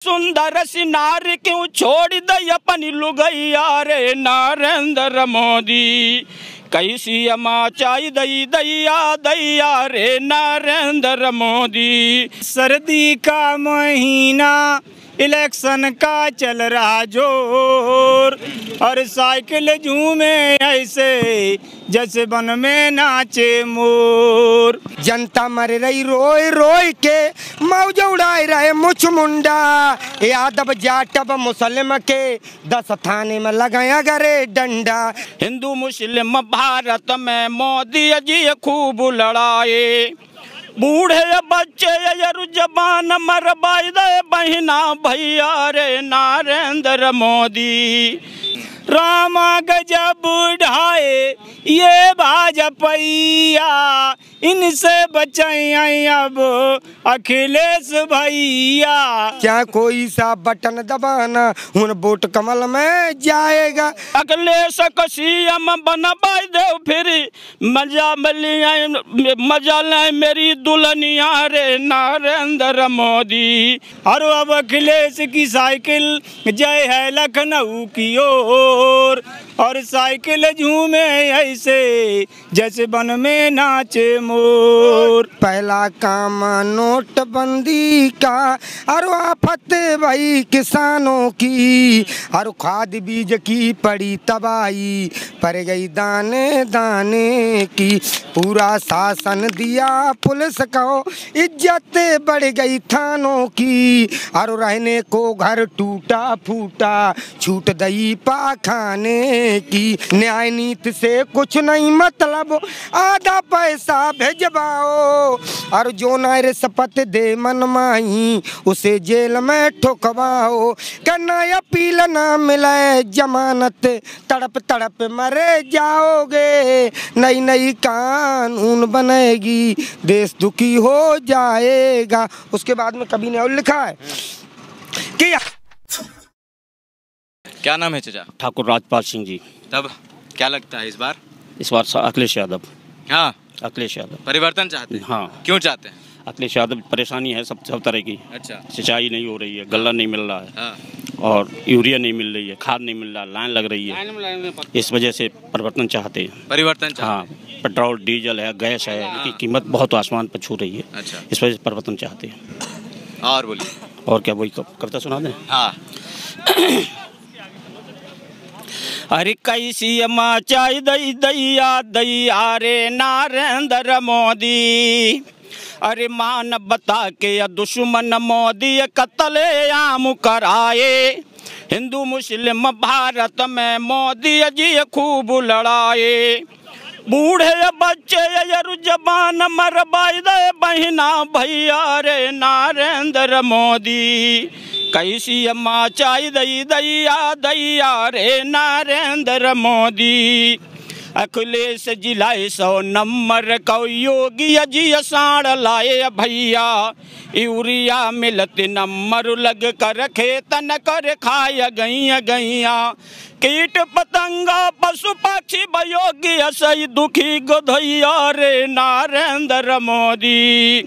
सुंदर सी नारी क्यों छोड़ दई अपनी लुगैया रे नरेंद्र मोदी, कैसी अमा चाई दई दैया दैया रे नरेंद्र मोदी। सर्दी का महीना इलेक्शन का चल रहा जोर, और साइकिल झूमे ऐसे जैसे वन में नाचे मोर। जनता मर रही रोए रोए के, मौज उड़ाए रहे मुछ मुंडा, यादव जाटव मुसलिम के 10 थाने में लगाया गरे डंडा। हिंदू मुस्लिम भारत में मोदी जी खूब लड़ाए, बूढ़े बच्चे यरु जबान मरवाई दे बहिना भैया रे नरेंद्र मोदी। रामा गजब ढाए ये भाजपैया, इनसे बचाए अब अखिलेश भैया। क्या कोई सा बटन दबाना उन वोट कमल में जाएगा। अखिलेश को सीएम बनवाई दे फिर मजा ले मेरी दुल्हनिया रे नरेंद्र मोदी। और अब अखिलेश की साइकिल जय है लखनऊ की ओर, और साइकिल झूमे ऐसे जैसे वन में नाचे मोर। पहला काम नोटबंदी का, और आफत भाई किसानों की, और खाद बीज की पड़ी तबाही, पड़ गई दाने दाने की। पूरा शासन दिया पुलिस को, इज्जत बढ़ गई थानों की, और रहने को घर टूटा फूटा, छूट दई पाखाने की। न्याय नीति से कुछ नहीं मतलब, आधा पैसा भेजवाओ, और जो नारे शपथ दे मनमाही उसे जेल में ठोकवाओ। करना अपील ना मिले जमानत, तड़प तड़प मरे जाओगे। नई नई कानून बनेगी, देश दुखी हो जाएगा। उसके बाद में कवि ने और लिखा है कि क्या नाम है चाचा? ठाकुर राजपाल सिंह जी। तब क्या लगता है इस बार अखिलेश यादव। हाँ, अखिलेश यादव परिवर्तन चाहते हैं। हाँ, क्यों चाहते हैं? अखिलेश यादव परेशानी है सब तरह की। अच्छा, सिंचाई नहीं हो रही है, गल्ला नहीं मिल रहा है। हाँ। और यूरिया नहीं मिल रही है, खाद नहीं मिल रहा, लाइन लग रही है। इस वजह से परिवर्तन चाहते हैं। परिवर्तन चाहते हाँ, पेट्रोल डीजल है, गैस है, इनकी कीमत बहुत आसमान पर छू रही है। अच्छा, इस वजह से परिवर्तन चाहते हैं। और बोलिए। और क्या, वही कविता सुना दें? हाँ। अरे कैसी अमा चाई दई दैया दैया रे नरेंद्र मोदी। अरे मानवता के दुश्मन मोदी कत्ले आम कराए, हिंदू मुस्लिम भारत में मोदी जी खूब लड़ाए। बूढ़े बच्चे यरु जबान मरवाई दे बहिना भैया रे नरेंद्र मोदी, कैसी अम्मा चाई दई दैया दैया रे नरेंद्र मोदी। अखिलेश जिलाए 100 नंबर को योगी जी साड़ लाए भैया, यूरिया मिलते नंबर लग कर खेतन कर खाया गैया गैया। कीट पतंगा पशु पक्षी बयोगी सही दुखी गोधैया रे नरेंद्र मोदी,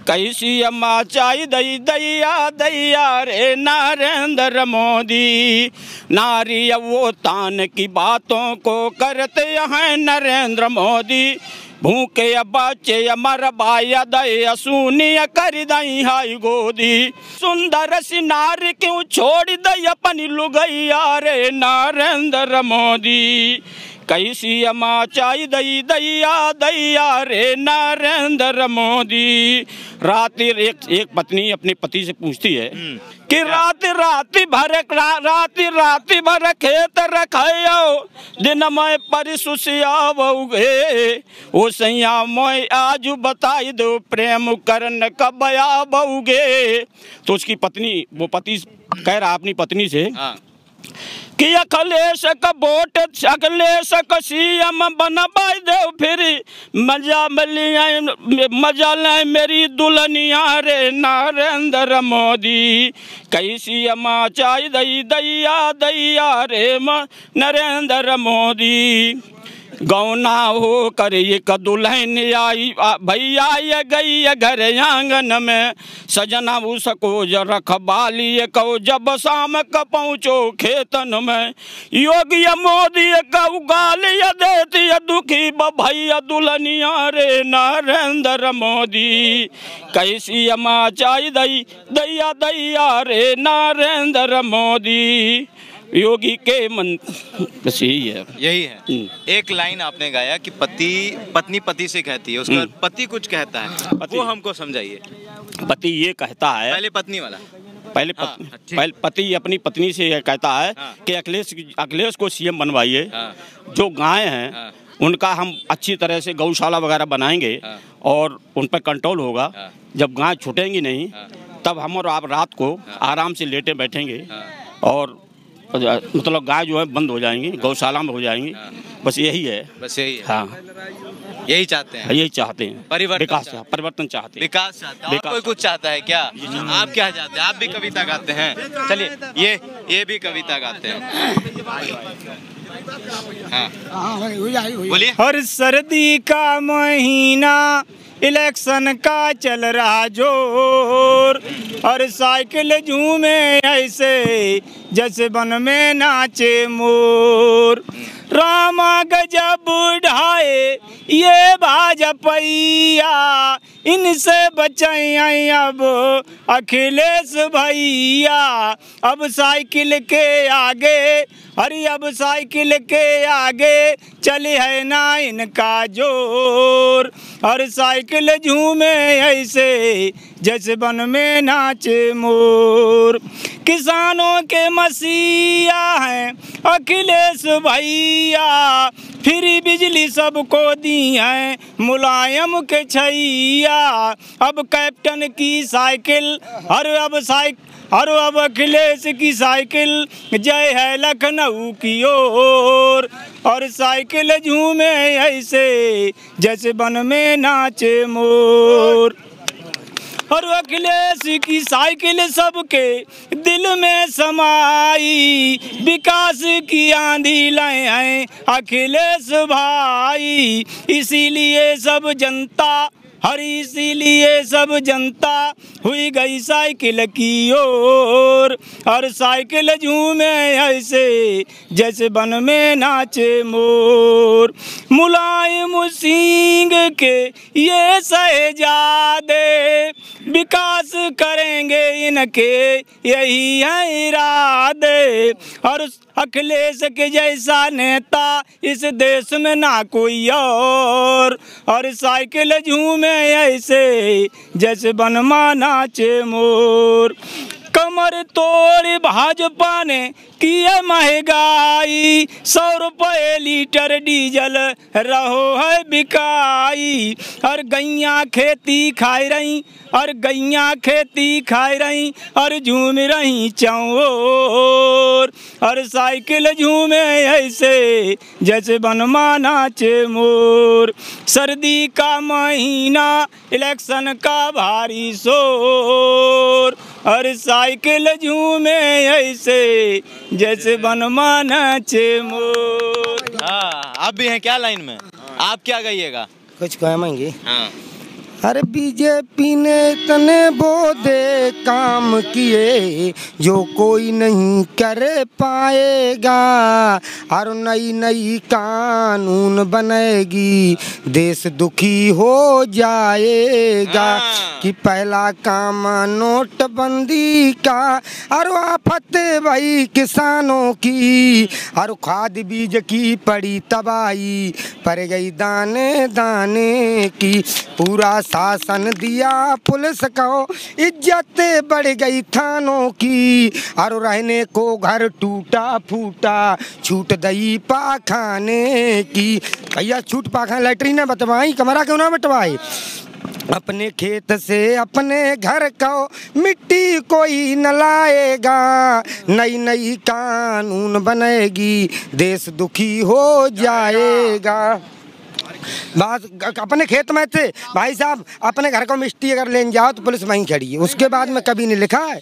कैसी अम्मा चाई दई दैया दैया रे नरेंद्र मोदी। नारी वो तान की बातों को करते हैं नरेंद्र मोदी, भूखे बच्चे मर बाया दया सुनी कर दई हाई गोदी। सुंदर सी नारी क्यों छोड़ दई अपनी लुगैया रे नरेंद्र मोदी, कैसी अमा चाई दई दैया दैया रे नरेंद्र मोदी। रात एक पत्नी अपने पति से पूछती है कि रात भर खेत रखो, दिन में परिसुसियाओगे। ओ सैया मैं आज बताई दो प्रेम करन कब आओगे। तो उसकी पत्नी, वो पति कह रहा अपनी पत्नी से कि अखिलेश का वोट, अखिलेश का सीएम बनवाई दे फिर मजा ले मेरी दुल्हनिया रे नरेंद्र मोदी, कैसी अमा चाई दई दैया दैया रे नरेंद्र मोदी। गौना हो कर एक दुल्हन आई भैया ये गई घर आंगन में सजना उसको रखवाली कहो जब शाम का पहुँचो खेतन में योगी मोदी कऊ गाल देती दुखी भैया दुल्हनिया रे नरेंद्र मोदी कैसी अम्मा चाय दई दैया दैया रे नरेंद्र मोदी। योगी के मन बस यही है। एक लाइन आपने गाया कि पत्नी पति से कहती है, उसके बाद पति कुछ कहता है, वो हमको समझाइए। पति ये कहता है, पहले पत्नी वाला, पहले पति अपनी पत्नी से कहता है कि अखिलेश को सीएम बनवाइए, जो गाय हैं उनका हम अच्छी तरह से गौशाला वगैरह बनाएंगे और उन पर कंट्रोल होगा। जब गाय छूटेंगी नहीं तब हम और आप रात को आराम से लेटे बैठेंगे और मतलब गाय जो है बंद हो जाएंगी, गौशाला में हो जाएंगी। बस यही है, बस यही है। हाँ, यही चाहते हैं, यही चाहते हैं, परिवर्तन चाहते हैं, विकास चाहते हैं। और कोई कुछ चाहता है क्या? आप क्या चाहते हैं? आप भी कविता गाते हैं, चलिए ये भी कविता गाते हैं। हाँ बोलिए। हर सर्दी का महीना इलेक्शन का चल रहा जोर और साइकिल झूमे ऐसे जैसे वन में नाचे मोर। रामा गजब ढाए ये भाजपैया इनसे बचाए अब अखिलेश भैया। अब साइकिल के आगे अरे अब साइकिल के आगे चले है ना इनका जोर और साइकिल झूमे ऐसे जैसे वन में नाचे मोर। किसानों के मसीहा हैं अखिलेश भैया, फ्री बिजली सबको दी है मुलायम के छैया। अब कैप्टन की साइकिल और अब अखिलेश की साइकिल जय है लखनऊ की ओर और साइकिल झूमे ऐसे जैसे वन में नाचे मोर। और अखिलेश की साइकिल सबके दिल में समाई, विकास की आंधी लाए हैं अखिलेश भाई। इसीलिए सब जनता हुई गई साइकिल की ओर और साइकिल झूमे ऐसे जैसे वन में नाचे मोर। मुलायम सिंह के ये शहजादे विकास करेंगे इनके यही है इरादे और अखिलेश के जैसा नेता इस देश में ना कोई और साइकिल झूमे ऐसे जैसे वनमा नाचे मोर। कमर तोड़ भाजपा ने किए महंगाई, 100 रुपये लीटर डीजल रहो है बिकाई। और गैया खेती खाई रही और झूम रही चौर और साइकिल झूमे ऐसे जैसे वनमा नाचे मोर। सर्दी का महीना इलेक्शन का भारी शोर और साइकिल झूमे ऐसे जैसे वनमा नाचे मोर। हाँ, आप भी हैं क्या लाइन में? आप क्या गाइएगा? कुछ कहेंगे? हाँ। अरे बीजेपी ने इतने बोधे काम किए जो कोई नहीं कर पाएगा और नई कानून बनेगी देश दुखी हो जाएगा। कि पहला काम नोटबंदी का और आफत भाई किसानों की और खाद बीज की पड़ी तबाही पड़ गई दाने दाने की। पूरा शासन दिया पुलिस को इज्जत बढ़ गई थानों की और रहने को घर टूटा फूटा छूट दई पाखाने की। भैया छूट पाखा लैट्रीन बतवाई कमरा क्यों ना बटवाई। अपने खेत से अपने घर को मिट्टी कोई न लाएगा नई कानून बनेगी देश दुखी हो जाएगा। बात अपने खेत में थे भाई साहब, अपने घर को मिट्टी अगर लेने जाओ तो पुलिस वहीं खड़ी है। उसके बाद में कभी नहीं लिखा है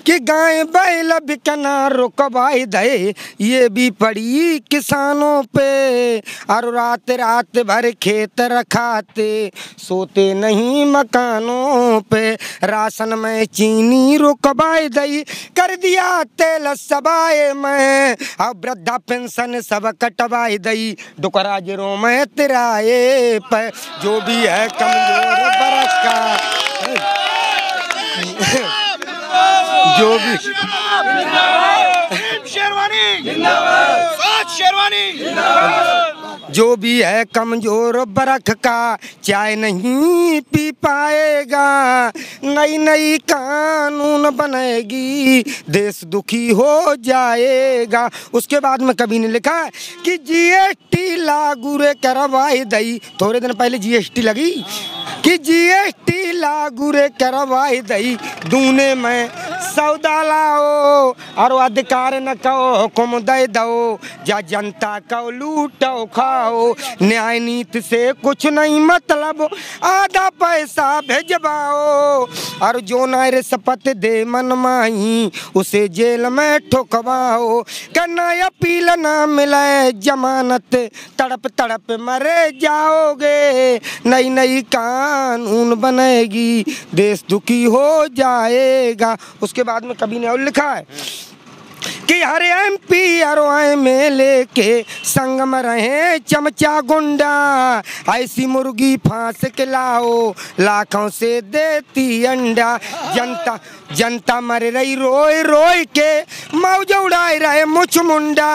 कि गाय बैल बिकना रुकवाई दे, ये भी पड़ी किसानों पे। और रात रात भर खेत रखाते, सोते नहीं मकानों पे। राशन में चीनी रुकवाई दई, कर दिया तेल सबाए में। अब वृद्धा पेंशन सब कटवाई दई, डुकरा जिरों में तिराए पे। जो भी है कमजोर बरस का, जो भी जो भी है कमजोर बरख का, चाय नहीं पी पाएगा। नई नई कानून बनेगी, देश दुखी हो जाएगा। उसके बाद में कभी ने लिखा है कि जीएसटी लागू रे करवाई दई। थोड़े दिन पहले जीएसटी लगी कि जीएसटी लागू रे करवाई दई, दूने में सौदा लाओ और अधिकार न कहो हुक्म दे दो। जा जनता को लूटो खाओ, न्याय नीति से कुछ नहीं मतलब, आधा पैसा भेजवाओ। और जो नायरे शपथ दे मनमाही, उसे जेल में ठोकवाओ। करना अपील ना मिले जमानत, तड़प तड़प मरे जाओगे। नई नई कानून बनेगी, देश दुखी हो जाएगा। उसके बाद में कभी ने और लिखा है कि हर MP और MLA के संग में रहे चमचा गुंडा। ऐसी मुर्गी फांस के लाओ, लाखों से देती अंडा। जनता मर रही रोए रोए के, मौज उड़ाए रहे मुछ मुंडा।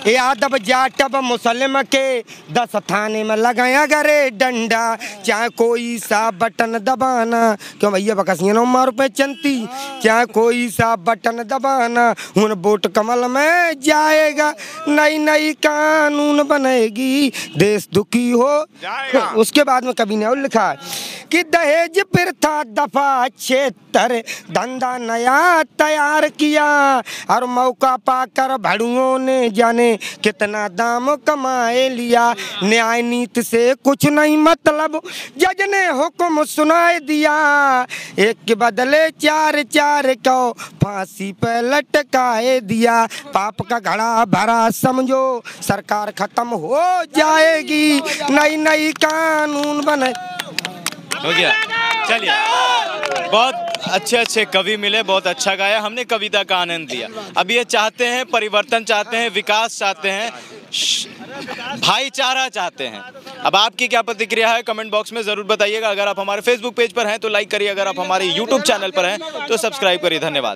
यादव जाटव मुसलिम के 10 थाने में लगाया गरे डंडा। चाहे कोई सा बटन दबाना, क्यों भैया बकसिया 9 रुपए चंती। चाहे कोई सा बटन दबाना, उन वोट कमल में जाएगा। नई नई कानून बनेगी, देश दुखी हो जाएगा। उसके बाद में कभी ने और लिखा है कि दहेज प्रथा दफा 76, धंधा नया तैयार किया। और मौका पाकर भड़ुओं ने जाने कितना दाम कमाए लिया। न्याय नीति से कुछ नहीं मतलब, जज ने हुक्म सुनाए दिया। एक के बदले 4 को फांसी पे लटकाए दिया। पाप का घड़ा भरा समझो, सरकार खत्म हो जाएगी। नई नई कानून बने। हो गया, चलिए। बहुत अच्छे अच्छे कवि मिले, बहुत अच्छा गाया हमने, कविता का आनंद लिया। अब ये चाहते हैं परिवर्तन, चाहते हैं विकास, चाहते हैं भाईचारा चाहते हैं। अब आपकी क्या प्रतिक्रिया है कमेंट बॉक्स में ज़रूर बताइएगा। अगर आप हमारे फेसबुक पेज पर हैं तो लाइक करिए, अगर आप हमारे यूट्यूब चैनल पर हैं तो सब्सक्राइब करिए। धन्यवाद।